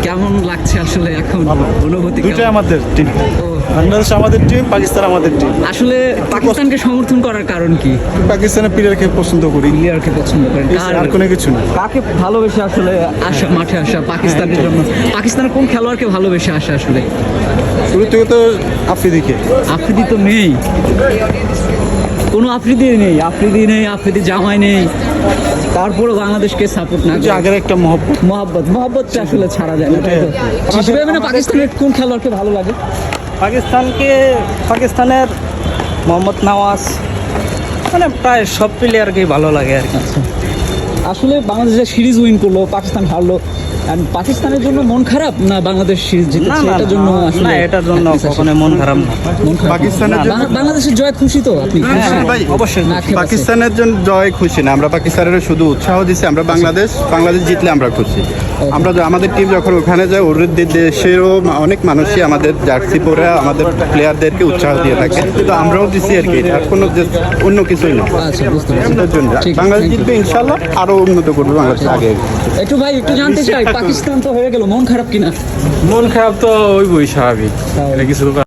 কেমন লাগছে আসলে এখন অনুভূতি দুইটাই কেমন? আমাদের টিম, ও, বাংলাদেশ আমাদের টিম, পাকিস্তান আমাদের টিম। আসলে পাকিস্তানকে সমর্থন করার কারণ কি? পাকিস্তানের প্লেয়ারকে পছন্দ করি, প্লেয়ারকে পছন্দ করেন আর কোনো কিছু না। কাকে ভালোবেসে আসলে আসা মাঠে আসা পাকিস্তানের জন্য? পাকিস্তানের কোন খেলোয়াড়কে ভালোবেসে আসা আসলে? শুরু থেকে তো আফ্রিদিকে। আফ্রিদি তো নেই, কোনো আফ্রিদি নেই, আফ্রিদি জামাই নেই, তারপরও বাংলাদেশকে সাপোর্ট না যে আগের একটা মহব্বতটা আসলে ছাড়া যায় না, তাই তো? হিসেবে মানে পাকিস্তানের কোন খেলোয়াড়কে ভালো লাগে? পাকিস্তানের মোহাম্মদ নওয়াজ, মানে প্রায় সব প্লেয়ারকেই ভালো লাগে আর কি। আসলে বাংলাদেশের সিরিজ উইন করলো, পাকিস্তান হারলো, আর পাকিস্তানের জন্য মন খারাপ না বাংলাদেশ সিরিজ না জিতেছে না এটার জন্য? আসলে না, এটার জন্য কখনো মন খারাপ না। মন খারাপ না। পাকিস্তানের জন্য বাংলাদেশের জয় খুশি তো আপনি? খুশি? ভাই, অবশ্যই না, আক্ষেপ আছে? পাকিস্তানের জন্য জয় খুশি না, আমরা পাকিস্তানের শুধু উৎসাহ দিচ্ছি। আমরা বাংলাদেশ জিতলে আমরা খুশি। আমরা আমাদের টিম যখন ওখানে যায়, ওর দেশেরও অনেক মানুষই আমাদের জার্সি পরে আমাদের প্লেয়ারদেরকে উৎসাহ দিয়ে থাকে, কিন্তু আমরাও দিচ্ছি আর কি, আর কোনো অন্য কিছুই না। আচ্ছা, বুঝতে পারছি। এটার জন্য ঠিক, বাংলাদেশ thank you. জিতবে ইনশাল্লাহ, আরো উন্নত করবে বাংলাদেশ আগে। একটু ভাই একটু জানতে চাই, পাকিস্তান তো হয়ে গেল, মন খারাপ কিনা? মন খারাপ তো ওই বই স্বাভাবিক, এটা কিছু